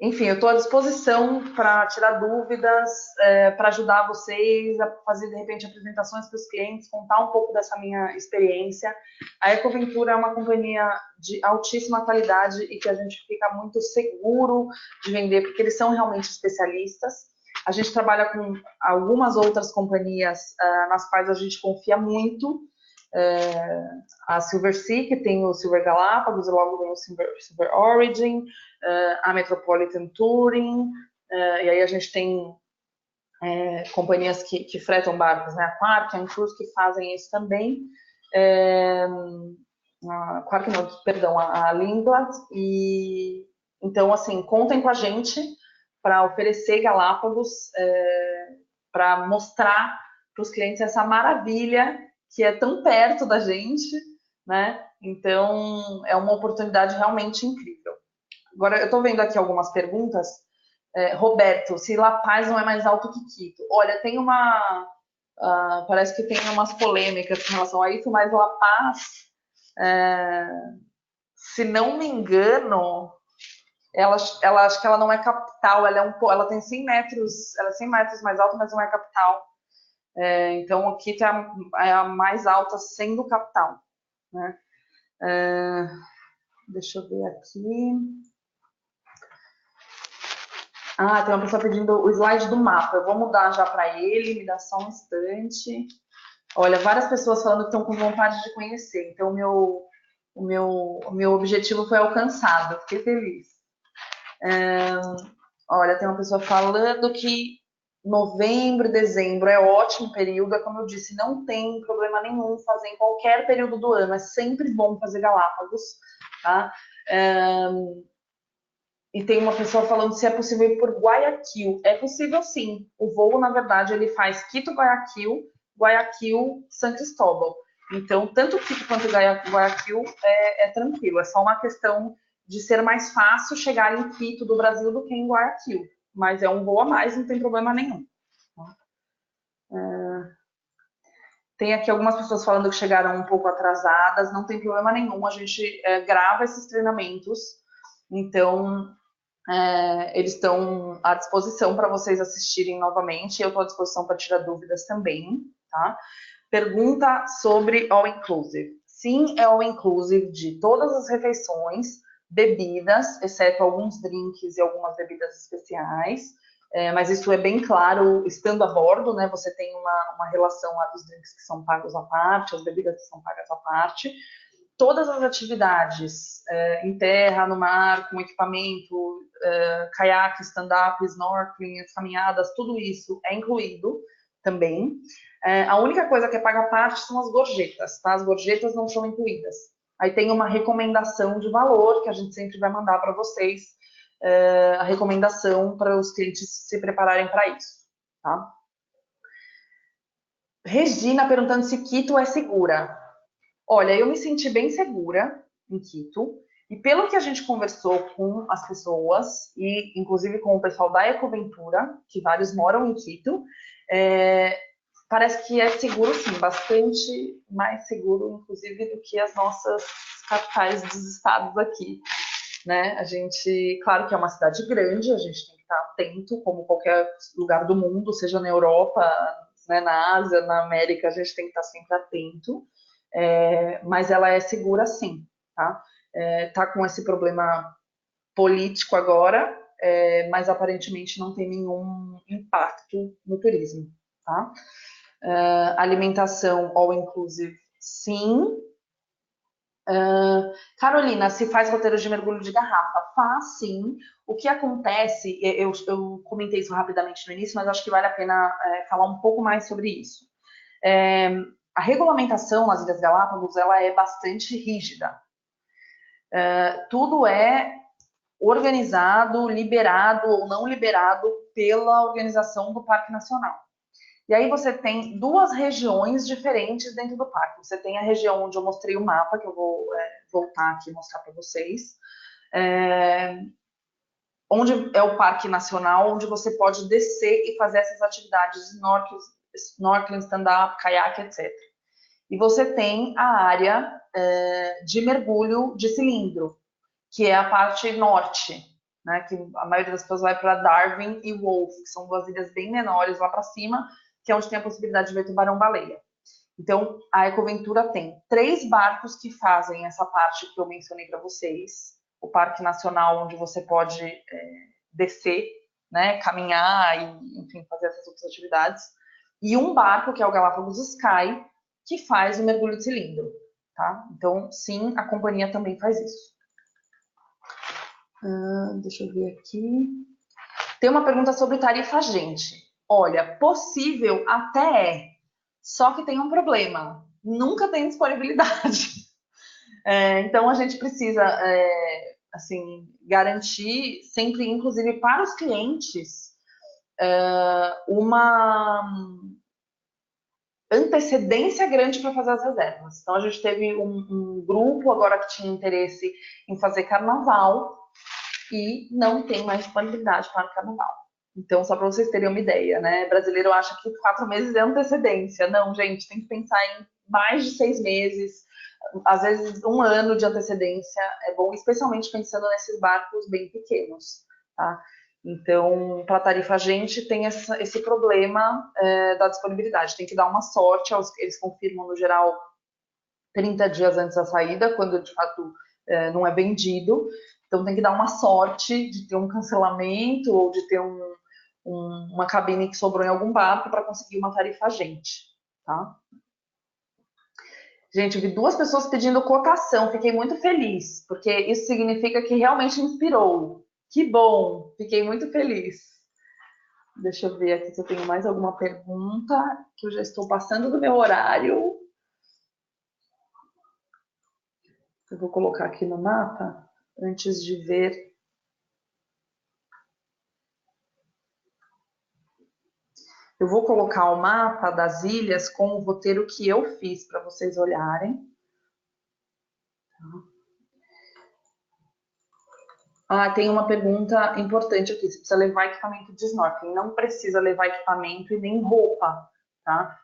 Enfim, eu estou à disposição para tirar dúvidas, para ajudar vocês a fazer, de repente, apresentações para os clientes, contar um pouco dessa minha experiência. A Ecoventura é uma companhia de altíssima qualidade e que a gente fica muito seguro de vender, porque eles são realmente especialistas. A gente trabalha com algumas outras companhias nas quais a gente confia muito. A Silversea, que tem o Silver Galápagos, e logo vem o Silver Origin, a Metropolitan Touring, e aí a gente tem companhias que fretam barcos, né? A Quark, Cruise, que fazem isso também. A Quark, não, perdão, a Lindblad. E então, assim, contem com a gente. para oferecer Galápagos, para mostrar para os clientes essa maravilha que é tão perto da gente, né? Então, é uma oportunidade realmente incrível. Agora, eu estou vendo aqui algumas perguntas. Roberto, se La Paz não é mais alto que Quito? Olha, tem uma... parece que tem umas polêmicas em relação a isso, mas La Paz, se não me engano, ela acho que ela não é capital, ela tem 100 metros, ela é 100 metros mais alta, mas não é capital. Então, o Quito é a mais alta sendo capital, né? Deixa eu ver aqui. Tem uma pessoa pedindo o slide do mapa. Eu vou mudar já para ele, me dá só um instante. Olha, várias pessoas falando que estão com vontade de conhecer. Então, o meu objetivo foi alcançado. Fiquei feliz. Olha, tem uma pessoa falando que novembro, dezembro é ótimo período. É como eu disse, não tem problema nenhum fazer em qualquer período do ano. É sempre bom fazer Galápagos, tá? E tem uma pessoa falando se é possível ir por Guayaquil. É possível sim. O voo, na verdade, ele faz Quito-Guayaquil, Guayaquil-San Cristóbal. Então, tanto Quito quanto Guayaquil é tranquilo. É só uma questão de ser mais fácil chegar em Quito do Brasil do que em Guayaquil. Mas é um voo a mais, não tem problema nenhum. Tem aqui algumas pessoas falando que chegaram um pouco atrasadas. Não tem problema nenhum. A gente grava esses treinamentos. Então, eles estão à disposição para vocês assistirem novamente. Eu estou à disposição para tirar dúvidas também, tá? Pergunta sobre All Inclusive. Sim, é All Inclusive de todas as refeições, bebidas, exceto alguns drinks e algumas bebidas especiais. Mas isso é bem claro estando a bordo, né? Você tem uma relação lá dos drinks que são pagos à parte, as bebidas que são pagas à parte. Todas as atividades em terra, no mar, com equipamento, caiaque, stand-up, snorkeling, as caminhadas, tudo isso é incluído também. A única coisa que é paga à parte são as gorjetas, tá? As gorjetas não são incluídas. Aí tem uma recomendação de valor que a gente sempre vai mandar para vocês, a recomendação para os clientes se prepararem para isso, tá? Regina perguntando se Quito é segura. Olha, eu me senti bem segura em Quito, e pelo que a gente conversou com as pessoas, e inclusive com o pessoal da Ecoventura, que vários moram em Quito, parece que é seguro sim, bastante mais seguro, inclusive, do que as nossas capitais dos estados aqui, né? A gente, claro que é uma cidade grande, a gente tem que estar atento, como qualquer lugar do mundo, seja na Europa, né, na Ásia, na América, a gente tem que estar sempre atento. Mas ela é segura sim, tá? Tá com esse problema político agora, mas aparentemente não tem nenhum impacto no turismo, tá? Alimentação all inclusive, sim. Carolina, se faz roteiro de mergulho de garrafa? Faz sim. O que acontece, eu comentei isso rapidamente no início, mas acho que vale a pena falar um pouco mais sobre isso. A regulamentação nas Ilhas Galápagos ela é bastante rígida. Tudo é organizado, liberado ou não liberado pela organização do Parque Nacional. E aí você tem duas regiões diferentes dentro do parque. Você tem a região onde eu mostrei o mapa, que eu vou voltar aqui e mostrar para vocês, onde é o Parque Nacional, onde você pode descer e fazer essas atividades de snorkeling, stand-up, caiaque, etc. E você tem a área de mergulho de cilindro, que é a parte norte, né? Que a maioria das pessoas vai para Darwin e Wolf, que são duas ilhas bem menores lá para cima, que é onde tem a possibilidade de ver tubarão-baleia. Então, a Ecoventura tem 3 barcos que fazem essa parte que eu mencionei para vocês. O Parque Nacional, onde você pode descer, né, caminhar e, enfim, fazer essas outras atividades. E um barco, que é o Galápagos Sky, que faz o mergulho de cilindro, tá? Então, sim, a companhia também faz isso. Deixa eu ver aqui. Tem uma pergunta sobre tarifa agente. Olha, possível até é, só que tem um problema. Nunca tem disponibilidade. Então, a gente precisa assim, garantir sempre, inclusive para os clientes, uma antecedência grande para fazer as reservas. Então, a gente teve um grupo agora que tinha interesse em fazer carnaval e não tem mais disponibilidade para o carnaval. Então, só para vocês terem uma ideia, né? Brasileiro acha que 4 meses é antecedência. Não, gente, tem que pensar em mais de 6 meses, às vezes 1 ano de antecedência é bom, especialmente pensando nesses barcos bem pequenos, tá? Então, para a tarifa agente tem esse problema da disponibilidade. Tem que dar uma sorte, eles confirmam no geral 30 dias antes da saída, quando de fato não é vendido. Então tem que dar uma sorte de ter um cancelamento ou de ter uma cabine que sobrou em algum barco para conseguir uma tarifa agente, tá? Gente, eu vi 2 pessoas pedindo cotação, fiquei muito feliz, porque isso significa que realmente inspirou. Que bom, fiquei muito feliz. Deixa eu ver aqui se eu tenho mais alguma pergunta, que eu já estou passando do meu horário. Eu vou colocar aqui no mapa, antes de ver. Eu vou colocar o mapa das ilhas com o roteiro que eu fiz para vocês olharem. Ah, tem uma pergunta importante aqui. Você precisa levar equipamento de snorkeling. Não precisa levar equipamento e nem roupa, tá?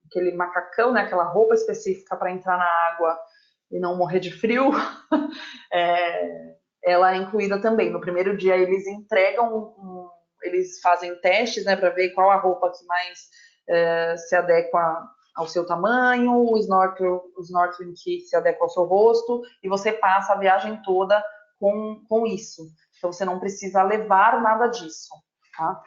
Aquele macacão, né? Aquela roupa específica para entrar na água e não morrer de frio, ela é incluída também. No primeiro dia eles entregam, eles fazem testes, né? Para ver qual a roupa que mais se adequa ao seu tamanho, o snorkeling que se adequa ao seu rosto, e você passa a viagem toda com isso. Então, você não precisa levar nada disso, tá?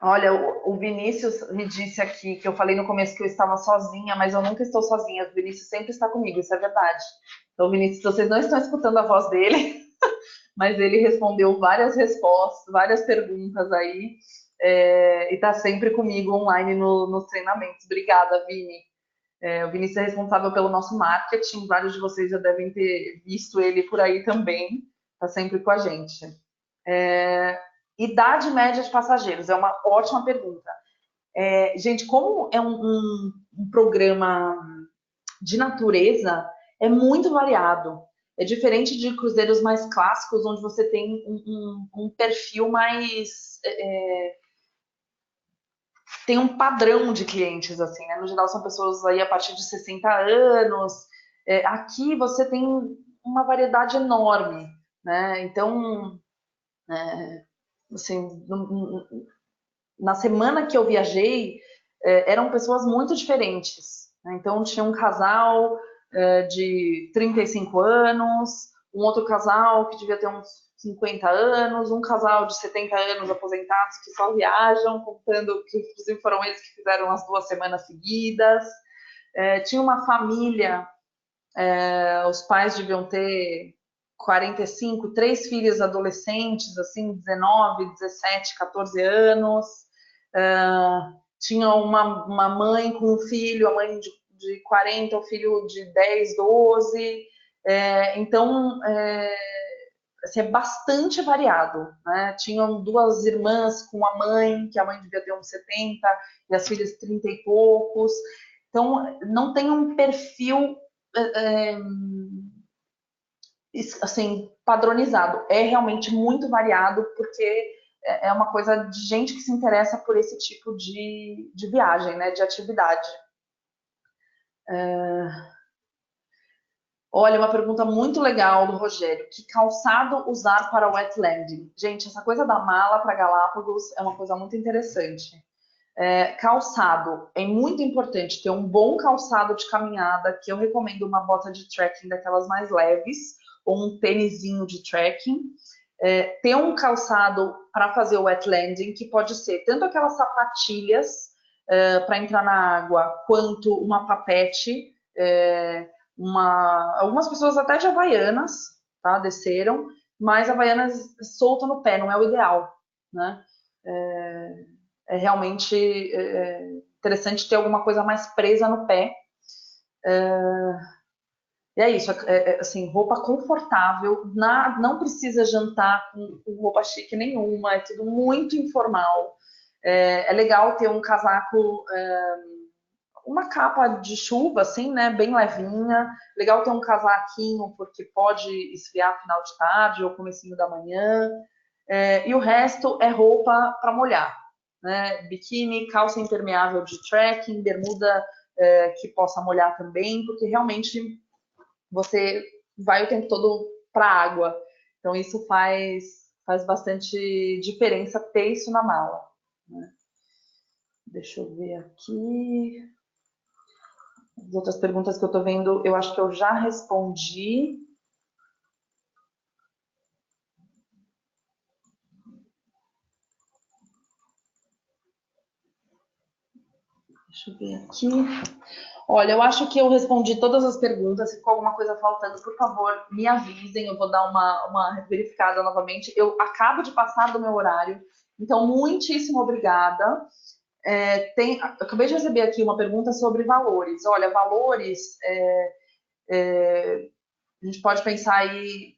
Olha, o Vinícius me disse aqui que eu falei no começo que eu estava sozinha, mas eu nunca estou sozinha. O Vinícius sempre está comigo, isso é verdade. Então, Vinícius, vocês não estão escutando a voz dele, mas ele respondeu várias respostas, várias perguntas aí, e está sempre comigo online nos treinamentos. Obrigada, Vini. O Vinícius é responsável pelo nosso marketing, vários de vocês já devem ter visto ele por aí também, está sempre com a gente. Idade média de passageiros, é uma ótima pergunta. Gente, como é um programa de natureza, é muito variado. É diferente de cruzeiros mais clássicos, onde você tem um perfil mais. Tem um padrão de clientes, assim, né? No geral, são pessoas aí a partir de 60 anos. Aqui você tem uma variedade enorme, né? Então, assim, na semana que eu viajei, eram pessoas muito diferentes, né? Então, tinha um casal de 35 anos, um outro casal que devia ter uns 50 anos, um casal de 70 anos aposentados que só viajam, contando que, inclusive, foram eles que fizeram as 2 semanas seguidas. Tinha uma família, os pais deviam ter 45, 3 filhos adolescentes, assim, 19, 17, 14 anos. Tinha uma mãe com um filho, a mãe de 40, o filho de 10, 12. Então, assim, é bastante variado, né? Tinham 2 irmãs com a mãe, que a mãe devia ter uns 70, e as filhas 30 e poucos. Então, não tem um perfil assim, padronizado. É realmente muito variado, porque é uma coisa de gente que se interessa por esse tipo de viagem, né? De atividade. Olha, uma pergunta muito legal do Rogério. Que calçado usar para wet landing? Gente, essa coisa da mala para Galápagos é uma coisa muito interessante. Calçado, é muito importante ter um bom calçado de caminhada, que eu recomendo uma bota de trekking daquelas mais leves, ou um tênisinho de trekking. Ter um calçado para fazer o wet landing, que pode ser tanto aquelas sapatilhas para entrar na água, quanto uma papete, algumas pessoas até de Havaianas, tá, desceram, mas Havaianas solta no pé, não é o ideal, né? É realmente interessante ter alguma coisa mais presa no pé. E é isso, assim, roupa confortável, não precisa jantar com roupa chique nenhuma, é tudo muito informal. É legal ter um casaco, uma capa de chuva, assim, né, bem levinha. Legal ter um casaquinho, porque pode esfriar final de tarde ou comecinho da manhã. E o resto é roupa para molhar, né? Biquíni, calça impermeável de trekking, bermuda que possa molhar também, porque realmente você vai o tempo todo para a água. Então isso faz bastante diferença ter isso na mala, né? Deixa eu ver aqui. As outras perguntas que eu estou vendo, eu acho que eu já respondi. Deixa eu ver aqui. Olha, eu acho que eu respondi todas as perguntas. Se ficou alguma coisa faltando, por favor, me avisem. Eu vou dar uma verificada novamente. Eu acabo de passar do meu horário, então muitíssimo obrigada. Acabei de receber aqui uma pergunta sobre valores. Olha, valores, a gente pode pensar aí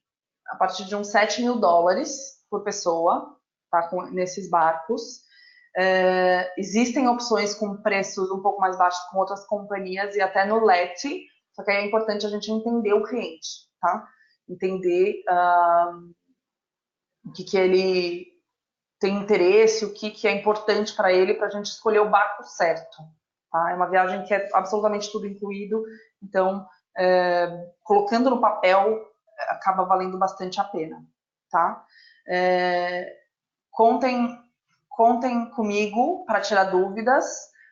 a partir de uns US$ 7.000 por pessoa, tá, nesses barcos. Existem opções com preços um pouco mais baixos com outras companhias e até no LET, só que aí é importante a gente entender o cliente, tá? Entender o que ele tem interesse, o que é importante para ele, para a gente escolher o barco certo, tá? É uma viagem que é absolutamente tudo incluído, então, colocando no papel, acaba valendo bastante a pena, tá? Contem Contem comigo para tirar dúvidas.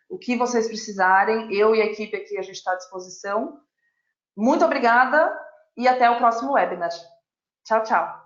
O que vocês precisarem, eu e a equipe aqui, a gente está à disposição. Muito obrigada e até o próximo webinar. Tchau, tchau.